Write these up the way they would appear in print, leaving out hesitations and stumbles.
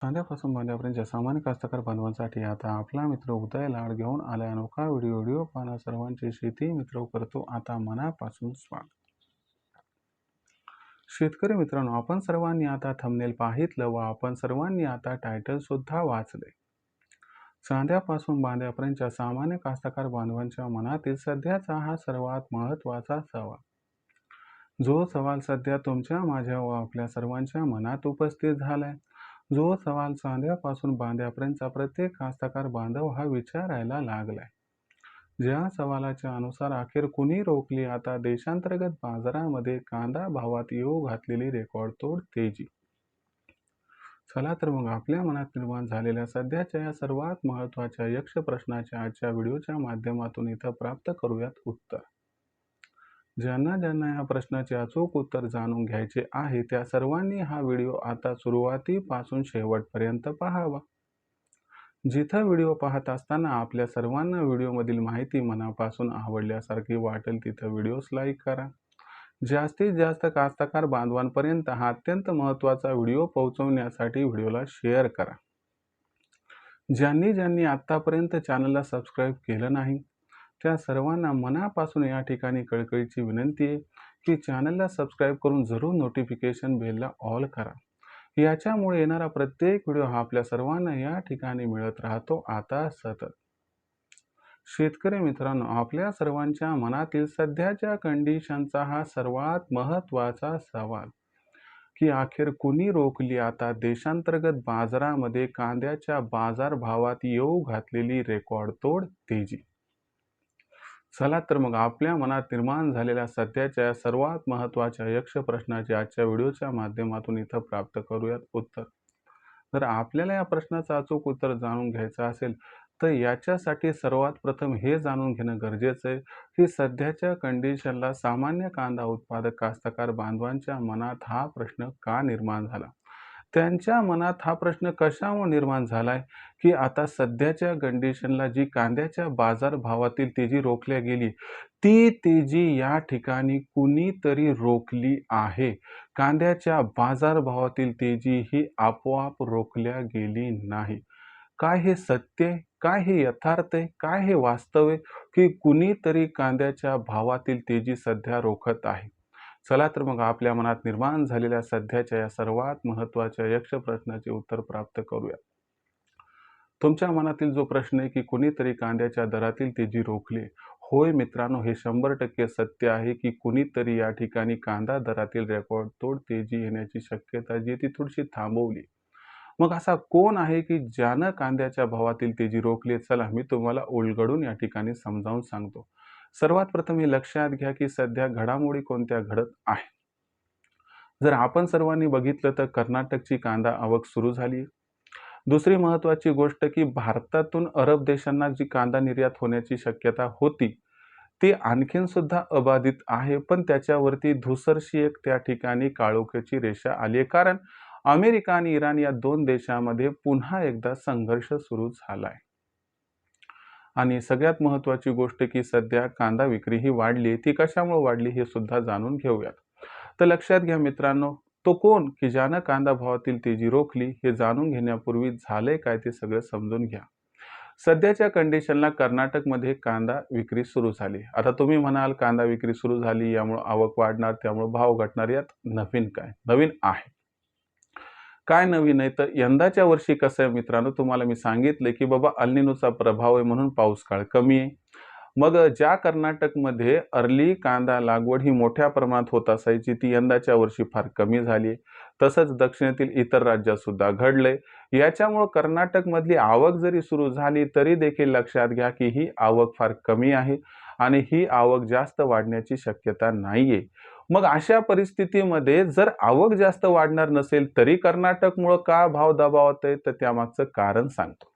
कांद्यापासून बांध्यापर्यंतच्या सामान्य कास्तकार बांधवांसाठी आता आपला मित्र उदय लाड घेऊन आलाय अनोखा व्हिडिओ पाहणं सर्वांचे शेती मित्र करतो आता मनापासून स्वागत. शेतकरी मित्रांनो, आपण सर्वांनी आता थंबनेल पाहितलं व आपण सर्वांनी आता टायटल सुद्धा वाचले. कांद्यापासून बांध्यापर्यंतच्या सामान्य कास्तकार बांधवांच्या मनातील सध्याचा हा सर्वात महत्त्वाचा सवाल. जो सवाल सध्या तुमच्या, माझ्या व आपल्या सर्वांच्या मनात उपस्थित झालाय. जो सवाल कांद्यापासून बांध्यापर्यंतचा प्रत्येक कास्तकार बांधव हा विचारायला लागलाय. ज्या सवालाच्या अनुसार अखेर कुणी रोखली आता देशांतर्गत बाजारामध्ये कांदा भावात येऊ घातलेली रेकॉर्ड तोड तेजी. चला तर मग आपल्या मनात निर्माण झालेल्या सध्याच्या या सर्वात महत्त्वाच्या यक्ष प्रश्नाच्या आजच्या व्हिडिओच्या माध्यमातून इथं प्राप्त करूयात उत्तर. ज्यांना या प्रश्नाचे अचूक उत्तर जाणून घ्यायचे आहे त्या सर्वांनी हा व्हिडिओ आता सुरुवातीपासून शेवटपर्यंत पाहावा. जिथं व्हिडिओ पाहत असताना आपल्या सर्वांना व्हिडिओमधील माहिती मनापासून आवडल्यासारखी वाटेल तिथं व्हिडिओस लाईक करा. जास्तीत जास्त कास्तकार बांधवांपर्यंत हा अत्यंत महत्त्वाचा व्हिडिओ पोहोचवण्यासाठी व्हिडिओला शेअर करा. ज्यांनी आत्तापर्यंत चॅनलला सबस्क्राईब केलं नाही त्या सर्वांना मनापासून या ठिकाणी कळकळीची विनंती आहे की चॅनलला सबस्क्राईब करून जरूर नोटिफिकेशन बेलला ऑल करा. याच्यामुळे येणारा प्रत्येक व्हिडिओ हा आपल्या सर्वांना या ठिकाणी मिळत राहतो आता सतत. शेतकरी मित्रांनो, आपल्या सर्वांच्या मनातील सध्याच्या कंडिशनचा हा सर्वात महत्त्वाचा सवाल की अखेर कुणी रोखली आता देशांतर्गत बाजारामध्ये कांद्याच्या बाजारभावात येऊ घातलेली रेकॉर्ड तोड तेजी. चला तर मग आपल्या मनात निर्माण झालेल्या सध्याच्या सर्वात महत्त्वाच्या यक्ष प्रश्नाचे आजच्या व्हिडिओच्या माध्यमातून इथं प्राप्त करूयात उत्तर. जर आपल्याला या प्रश्नाचं अचूक उत्तर जाणून घ्यायचं असेल तर याच्यासाठी सर्वात प्रथम हे जाणून घेणं गरजेचं आहे की सध्याच्या कंडिशनला सामान्य कांदा उत्पादक कास्तकार बांधवांच्या मनात हा प्रश्न का निर्माण झाला. त्यांच्या मनात हा प्रश्न कशामुळे निर्माण झालाय की आता सध्याच्या कंडिशनला जी कांद्याच्या बाजारभावातील तेजी रोखल्या गेली ती तेजी या ठिकाणी कुणीतरी रोखली आहे. कांद्याच्या बाजारभावातील तेजी ही आपोआप रोखल्या गेली नाही. काय हे सत्य आहे, काय हे यथार्थ आहे, काय हे वास्तव आहे की कुणीतरी कांद्याच्या भावातील तेजी सध्या रोखत आहे. चला तर मग आपल्या मनात निर्माण झालेल्या सध्याच्या या सर्वात महत्त्वाच्या यक्ष प्रश्नाचे उत्तर प्राप्त करूया. तुमच्या मनातील जो प्रश्न आहे की कुणीतरी कांद्याच्या दरातील तेजी रोखली, होय मित्रांनो, हे 100% सत्य आहे की कुणीतरी या ठिकाणी कांदा दरातील रेकॉर्ड तोड तेजी येण्याची शक्यता जी ती थोडीशी थांबवली. मग असा कोण आहे की ज्यानं कांद्याच्या भावातील तेजी रोखली? चला मी तुम्हाला उलगडून या ठिकाणी समजावून सांगतो. सर्वात प्रथम हे लक्षात घ्या की सध्या घडामोडी कोणत्या घडत आहे. जर आपण सर्वांनी बघितलं तर कर्नाटकची कांदा आवक सुरू झाली. दुसरी महत्त्वाची गोष्ट की भारतातून अरब देशांना जी कांदा निर्यात होण्याची शक्यता होती ती आणखीन सुद्धा अबाधित आहे, पण त्याच्यावरती धुसरशी एक त्या ठिकाणी काळोख्याची रेषा आली आहे, कारण अमेरिका आणि इराण या दोन देशांमध्ये पुन्हा एकदा संघर्ष सुरू झालाय. आणि सगळ्यात महत्त्वाची गोष्ट की सध्या कांदा विक्री ही वाढली. ती कशामुळे वाढली हे सुद्धा जाणून घेऊयात. तर लक्षात घ्या मित्रांनो, तो कोण की ज्यानं कांदा भावातील तेजी रोखली हे जाणून घेण्यापूर्वी झालंय काय ते सगळं समजून घ्या. सध्याच्या कंडिशनला कर्नाटकमध्ये कांदा विक्री सुरू झाली. आता तुम्ही म्हणाल कांदा विक्री सुरू झाली यामुळे आवक वाढणार त्यामुळे भाव घटणार, यात नवीन काय? नवीन आहे काय? नवीन आहे तर यंदाच्या वर्षी कसं आहे मित्रांनो, तुम्हाला मी सांगितलं की बाबा अल निनोचा प्रभाव आहे म्हणून पाऊस काळ कमी आहे. मग ज्या कर्नाटकमध्ये अर्ली कांदा लागवड ही मोठ्या प्रमाणात होत असायची ती यंदाच्या वर्षी फार कमी झाली. तसंच दक्षिणेतील इतर राज्यात सुद्धा घडलंय. याच्यामुळे कर्नाटकमधली आवक जरी सुरू झाली तरी देखील लक्षात घ्या की ही आवक फार कमी आहे आणि ही आवक जास्त वाढण्याची शक्यता नाहीये. मग अशा परिस्थितीमध्ये जर आवक जास्त वाढणार नसेल तरी कर्नाटकमुळे का भाव दबावत आहे तर त्यामागचं कारण सांगतो.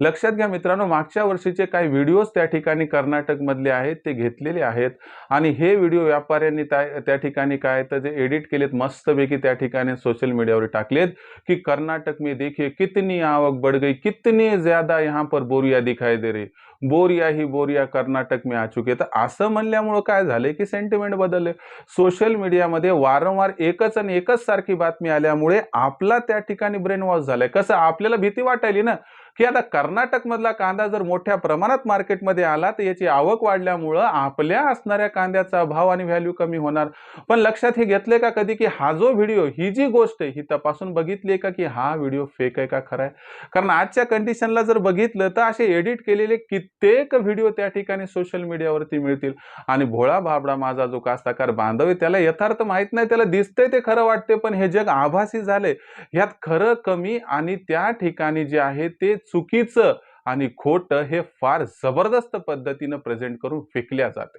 लक्षात घ्या मित्रांनो, मागच्या वर्षीचे काही व्हिडिओज त्या ठिकाणी कर्नाटकमधले आहेत ते घेतलेले आहेत आणि हे व्हिडिओ व्यापाऱ्यांनी त्या ठिकाणी काय तर जे एडिट केलेत मस्तपैकी त्या ठिकाणी सोशल मीडियावर टाकलेत की कर्नाटक में देखिए कितनी आवक बढ़ गई, कितने ज्यादा यहाँ पर बोरिया दिखाई दे रही. बोरिया ही बोरिया कर्नाटक में आ चुके. तर असं म्हणल्यामुळं काय झालंय की सेंटिमेंट बदलले. सोशल मीडियामध्ये वारंवार एकच आणि एकच सारखी बातमी आल्यामुळे आपला त्या ठिकाणी ब्रेन वॉश झालाय. कसं आपल्याला भीती वाटायली ना, की आता कर्नाटकमधला कांदा जर मोठ्या प्रमाणात मार्केटमध्ये आला तर याची आवक वाढल्यामुळं आपल्या असणाऱ्या कांद्याचा भाव आणि व्हॅल्यू कमी होणार. पण लक्षात हे घेतलंय का कधी, की हा जो व्हिडिओ, ही जी गोष्ट आहे, ही तपासून बघितली का, की हा व्हिडिओ फेक आहे का खरा आहे? कारण आजच्या कंडिशनला जर बघितलं तर असे एडिट केलेले कित्येक व्हिडिओ त्या ठिकाणी सोशल मीडियावरती मिळतील आणि भोळा भाबडा माझा जो कास्तकार बांधव आहे त्याला यथार्थ माहित नाही, त्याला दिसतंय ते खरं वाटते, पण हे जग आभासी झाले. ह्यात खरं कमी आणि त्या ठिकाणी जे आहे ते चुकीचं आणि खोटं हे फार जबरदस्त पद्धतीनं प्रेझेंट करून फेकल्या जाते.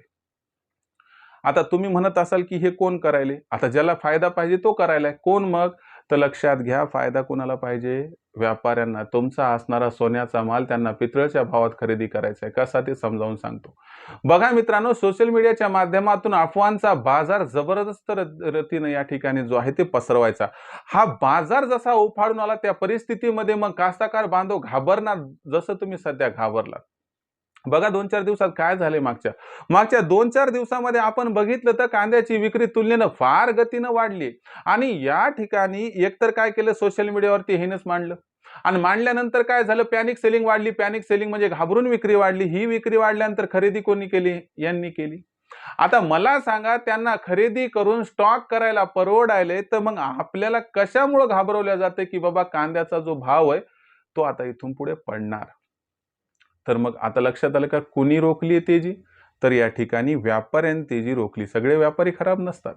आता तुम्ही म्हणत असाल की हे कोण करायले? आता ज्याला फायदा पाहिजे तो करायलाय. कोण मग? तर लक्षात घ्या, फायदा कोणाला पाहिजे? व्यापाऱ्यांना. तुमचा असणारा सोन्याचा माल त्यांना पितळच्या भावात खरेदी करायचा आहे. कसा ते समजावून सांगतो. बघा मित्रांनो, सोशल मीडियाच्या माध्यमातून अफवांचा बाजार जबरदस्त रीतीने या ठिकाणी जो आहे ते पसरवायचा. हा बाजार जसा उफाळून आला त्या परिस्थितीमध्ये मग कास्तकार बांधव घाबरणार, जसं तुम्ही सध्या घाबरलात. बघा 2-4 दिवसात काय झाले मागच्या 2-4 दिवसामध्ये आपण बघितलं तर कांद्याची विक्री तुलनेनं फार गतीनं वाढली आणि या ठिकाणी एकतर काय केलं, सोशल मीडियावरती हेनच मांडलं आणि मांडल्यानंतर काय झालं, पॅनिक सेलिंग वाढली. पॅनिक सेलिंग म्हणजे घाबरून विक्री वाढली. ही विक्री वाढल्यानंतर खरेदी कोणी केली? यांनी केली. आता मला सांगा, त्यांना खरेदी करून स्टॉक करायला परवडायले तर मग आपल्याला कशामुळे घाबरवल्या जाते की बाबा कांद्याचा जो भाव आहे तो आता इथून पुढे पडणार. तर मग आता लक्षात आलं का कुणी रोखली तेजी? तर या ठिकाणी व्यापाऱ्यांनी तेजी रोखली. सगळे व्यापारी खराब नसतात,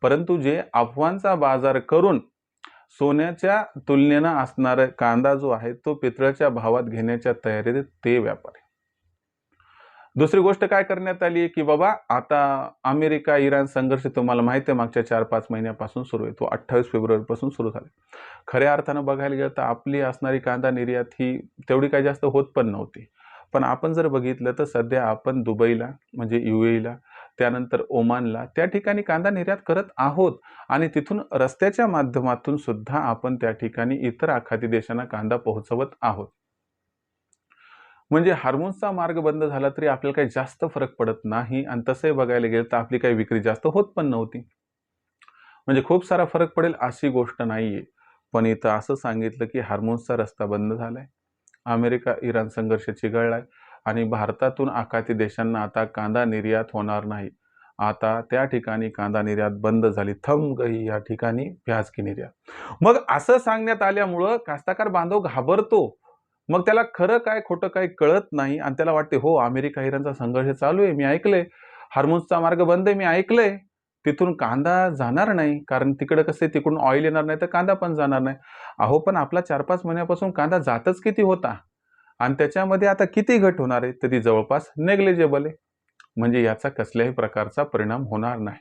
परंतु जे अफवांचा बाजार करून सोन्याच्या तुलनेनं असणारा कांदा जो आहे तो पितळच्या भावात घेण्याच्या तयारीत ते व्यापारी. दुसरी गोष्ट काय करण्यात आली आहे की बाबा आता अमेरिका इराण संघर्ष तुम्हाला माहिती आहे मागच्या 4-5 महिन्यापासून सुरू आहे. तो 28 फेब्रुवारीपासून सुरू झाला. खऱ्या अर्थानं बघायला गेलं तर आपली असणारी कांदा निर्यात ही तेवढी काही जास्त होत पण नव्हती. पण आपण जर बघितलं तर सध्या आपण दुबईला म्हणजे UAEला, त्यानंतर ओमानला त्या ठिकाणी कांदा निर्यात करत आहोत आणि तिथून रस्त्याच्या माध्यमातून सुद्धा आपण त्या ठिकाणी इतर आखाती देशांना कांदा पोहोचवत आहोत. म्हणजे हार्मोन्सचा मार्ग बंद झाला तरी आपल्याला काही जास्त फरक पडत नाही आणि तसंही बघायला गेलं तर आपली काही विक्री जास्त होत पण नव्हती. म्हणजे खूप सारा फरक पडेल अशी गोष्ट नाहीये. पण इथं असं सांगितलं की हार्मोन्सचा रस्ता बंद झालाय. अमेरिका इराण संघर्ष चिघळलाय आणि भारतातून आखाती देशांना आता कांदा निर्यात होणार नाही. आता त्या ठिकाणी कांदा निर्यात बंद झाली. थम गई या ठिकाणी प्याज की निर्यात. मग असं सांगण्यात आल्यामुळं कास्तकार बांधव घाबरतो. मग त्याला खरं काय खोटं काय कळत नाही आणि त्याला वाटते हो अमेरिका इराणचा संघर्ष चालू आहे, मी ऐकलंय. हार्मोन्सचा मार्ग बंद आहे, मी ऐकलंय. तिथून कांदा जाणार नाही, कारण तिकडे कसं तिकडून ऑइल येणार नाही तर कांदा पण जाणार नाही. अहो पण आपला 4-5 महिन्यापासून कांदा जातच किती होता आणि त्याच्यामध्ये आता किती घट होणार आहे, तर ती जवळपास नेग्लिजिबल आहे. म्हणजे याचा कसल्याही प्रकारचा परिणाम होणार नाही.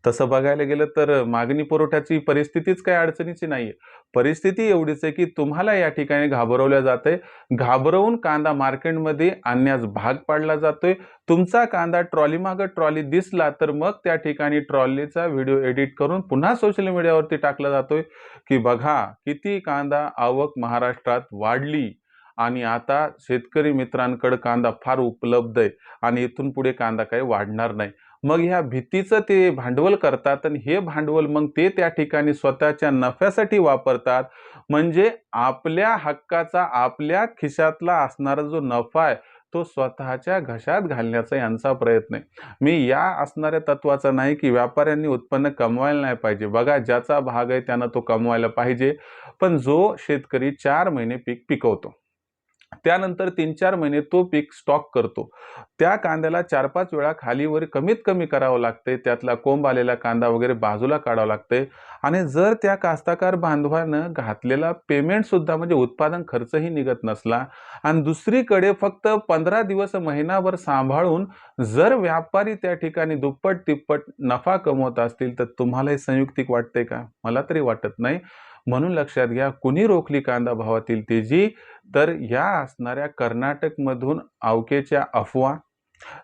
तसं बघायला गेलं तर मागणी पुरवठ्याची परिस्थितीच काही अडचणीची नाहीये. परिस्थिती एवढीच आहे की तुम्हाला या ठिकाणी घाबरवल्या जातंय. घाबरवून कांदा मार्केटमध्ये आणण्यास भाग पाडला जातोय. तुमचा कांदा ट्रॉलीमागं ट्रॉली दिसला तर मग त्या ठिकाणी ट्रॉलीचा व्हिडिओ एडिट करून पुन्हा सोशल मीडियावरती टाकला जातोय की बघा किती कांदा आवक महाराष्ट्रात वाढली आणि आता शेतकरी मित्रांकडे कांदा फार उपलब्ध आहे आणि इथून पुढे कांदा काही वाढणार नाही. मग ह्या भीतीचं ते भांडवल करतात आणि हे भांडवल मग ते त्या ठिकाणी स्वतःच्या नफ्यासाठी वापरतात. म्हणजे आपल्या हक्काचा, आपल्या खिशातला असणारा जो नफा आहे तो स्वतःच्या घशात घालण्याचा यांचा प्रयत्न आहे. मी या असणाऱ्या तत्वाचा नाही की व्यापाऱ्यांनी उत्पन्न कमवायला नाही पाहिजे. बघा ज्याचा भाग आहे त्यानं तो कमवायला पाहिजे. पण जो शेतकरी 4 महिने पीक पिकवतो, त्यानंतर 3-4 महिने तो पीक स्टॉक करतो, त्या कांद्याला 4-5 वेळा खालीवर कमीत कमी करावं लागते. त्यातला कोंब आलेला कांदा वगैरे बाजूला काढावा लागते आणि जर त्या कास्तकार बांधवानं घातलेला पेमेंट सुद्धा म्हणजे उत्पादन खर्चही निघत नसला आणि दुसरीकडे फक्त 15 दिवस महिनाभर सांभाळून जर व्यापारी त्या ठिकाणी दुप्पट तिप्पट नफा कमवत असतील तर तुम्हाला हे संयुक्तिक वाटते का? मला तरी वाटत नाही. म्हणून लक्षात घ्या, कुणी रोखली कांदा भावातील तेजी? तर या असणाऱ्या कर्नाटकमधून अवकेच्या अफवा,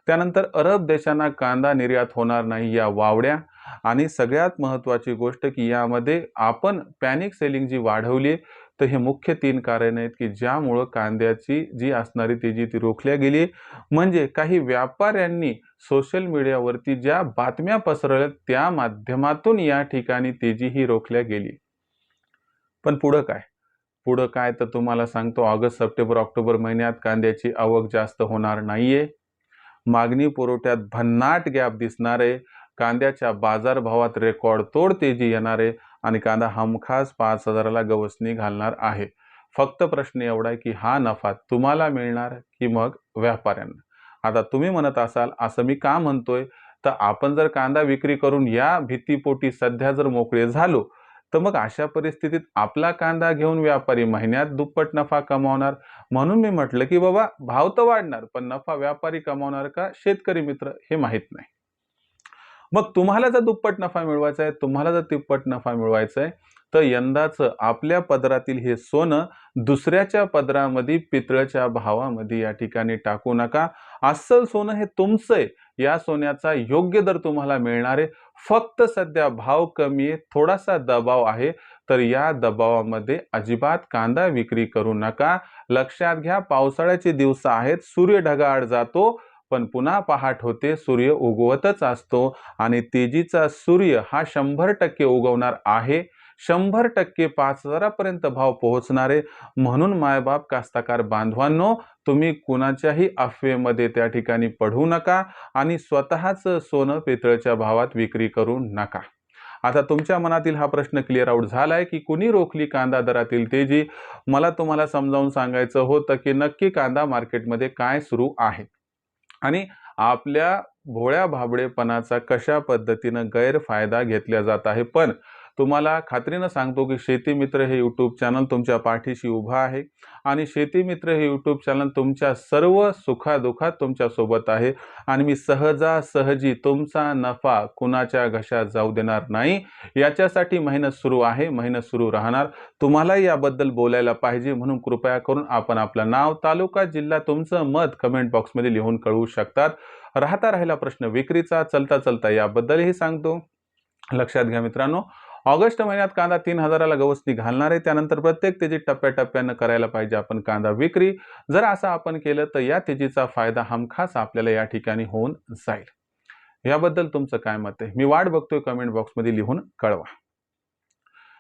त्यानंतर अरब देशांना कांदा निर्यात होणार नाही या वावड्या आणि सगळ्यात महत्त्वाची गोष्ट की यामध्ये आपण पॅनिक सेलिंग जी वाढवली, तर हे मुख्य 3 कारण आहेत, की ज्यामुळं कांद्याची जी असणारी तेजी ती रोखल्या गेली. म्हणजे काही व्यापाऱ्यांनी सोशल मीडियावरती ज्या बातम्या पसरवल्या त्या माध्यमातून या ठिकाणी तेजी ही रोखल्या गेली. पण पुढं काय? पुढं काय तर तुम्हाला सांगतो ऑगस्ट, सप्टेंबर, ऑक्टोबर महिन्यात कांद्याची आवक जास्त होणार नाहीये. मागणी पुरवठ्यात भन्नाट गॅप दिसणार आहे. कांद्याच्या बाजारभावात रेकॉर्डतोड तेजी येणार आहे आणि कांदा हमखास 5,000ला गवसणी घालणार आहे. फक्त प्रश्न एवढा आहे, की हा नफा तुम्हाला मिळणार की मग व्यापाऱ्यांना? आता तुम्ही म्हणत असाल, असं मी का म्हणतोय? तर आपण जर कांदा विक्री करून या भीतीपोटी सध्या जर मोकळे झालो, तर मग अशा परिस्थितीत आपला कांदा घेऊन व्यापारी महिन्यात दुप्पट नफा कमावणार. म्हणून मी म्हटलं, की बाबा भाव तर वाढणार, पण नफा व्यापारी कमावणार का शेतकरी मित्र हे माहीत नाही. मग तुम्हाला जर दुप्पट नफा मिळवायचा आहे, तुम्हाला जर तिप्पट नफा मिळवायचा आहे, तर यंदाचं आपल्या पदरातील हे सोनं दुसऱ्याच्या पदरामध्ये पितळच्या भावामध्ये या ठिकाणी टाकू नका. अस्सल सोनं हे तुमचं आहे. या सोन्याचा योग्य दर तुम्हाला मिळणार आहे. फक्त सध्या भाव कमी आहे, थोडासा दबाव आहे, तर या दबावामध्ये अजिबात कांदा विक्री करू नका. लक्षात घ्या, पावसाळ्याचे दिवस आहेत, सूर्य ढगाळ जातो, पण पुन्हा पहाट होते, सूर्य उगवतच असतो आणि तेजीचा सूर्य हा 100% उगवणार आहे. 100% 5,000 पर्यंत भाव पोहोचणार आहे. म्हणून मायबाप कास्तकार बांधवांनो, तुम्ही कुणाच्याही अफवेमध्ये त्या ठिकाणी पडू नका आणि स्वतःचं सोनं पितळच्या भावात विक्री करू नका. आता तुमच्या मनातील हा प्रश्न क्लिअर आउट झालाय, की कुणी रोखली कांदा दरातील तेजी? मला तुम्हाला समजावून सांगायचं होतं, की नक्की कांदा मार्केटमध्ये काय सुरू आहे आणि आपल्या भोळ्या भाबडेपणाचा कशा पद्धतीनं गैरफायदा घेतला जात आहे. पण तुम्हाला खात्रीनं सांगतो, की शेती मित्र हे यूट्यूब चॅनल तुमच्या पाठीशी उभं आहे आणि शेती मित्र हे यूट्यूब चॅनल तुमच्या सर्व सुखादुःखात तुमच्यासोबत आहे आणि मी सहजासहजी तुमचा नफा कुणाच्या घशात जाऊ देणार नाही. याच्यासाठी मेहनत सुरू आहे, मेहनत सुरू राहणार. तुम्हालाही याबद्दल बोलायला पाहिजे, म्हणून कृपया करून आपण आपलं नाव, तालुका, जिल्हा, तुमचं मत कमेंट बॉक्समध्ये लिहून कळवू शकतात. राहिला प्रश्न विक्रीचा, चलता याबद्दलही सांगतो. लक्षात घ्या मित्रांनो, ऑगस्ट महिन्यात कांदा 3,000ला गवसणी घालणार आहे. त्यानंतर प्रत्येक तेजीत टप्प्याटप्प्यानं करायला पाहिजे आपण कांदा विक्री. जर असं आपण केलं तर या तेजीचा फायदा हमखास आपल्याला या ठिकाणी होऊन जाईल. याबद्दल तुमचं काय मत आहे? मी वाट बघतोय, कमेंट बॉक्समध्ये लिहून कळवा.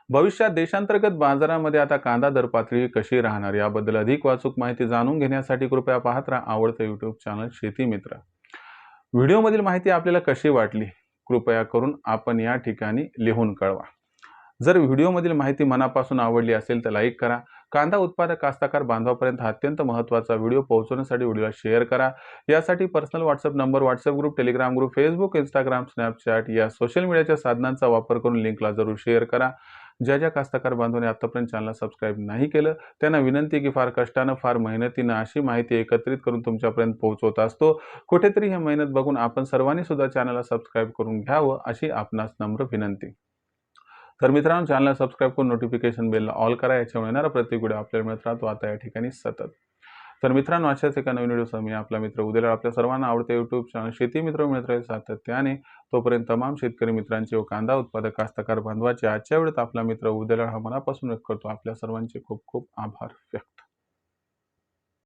भविष्यात देशांतर्गत बाजारामध्ये आता कांदा दर पातळी कशी राहणार याबद्दल अधिक अचूक माहिती जाणून घेण्यासाठी कृपया पाहत राहा आवडतं यूट्यूब चॅनल शेती मित्र. व्हिडिओमधील माहिती आपल्याला कशी वाटली? कृपया करून आपण या ठिकाणी लिहून कळवा. जर व्हिडिओमधील माहिती मनापासून आवडली असेल तर लाईक करा. कांदा उत्पादक कास्तकार बांधवापर्यंत हा अत्यंत महत्त्वाचा व्हिडिओ पोहोचवण्यासाठी व्हिडिओला शेअर करा. यासाठी personal WhatsApp number, WhatsApp group, Telegram group, Facebook, Instagram, Snapchat या सोशल मीडियाच्या साधनांचा वापर करून लिंकला जरूर शेअर करा. ज्या कास्तकार बांधवांनी आतापर्यंत चॅनलला सबस्क्राईब नाही केलं त्यांना विनंती की फार कष्टानं, फार मेहनतीनं अशी माहिती एकत्रित करून तुमच्यापर्यंत पोहोचवत असतो. कुठेतरी ही मेहनत बघून आपण सर्वांनी सुद्धा चॅनलला सबस्क्राईब करून घ्यावं अशी आपणास नम्र विनंती. तर मित्रांनो, चॅनलला सबस्क्राईब करून नोटिफिकेशन बेलला ऑल करा. याच्यामुळे येणारा प्रत्येक व्हिडिओ आपल्याला मिळत राहतो आता या ठिकाणी सतत. तर मित्रांनो, अशाच एका नवीन व्हिडिओसह मी आपला मित्र उद्याला आपल्या सर्वांना आवडते यूट्यूब चॅनल शेती मित्र मिळत राहील सातत्याने. तोपर्यंत तमाम शेतकरी मित्रांचे व कांदा उत्पादक कास्तकार बांधवाचे आजच्या वेळेत आपला मित्र उद्याला हा मनापासून व्यक्त करतो. आपल्या सर्वांचे खूप खूप आभार व्यक्त.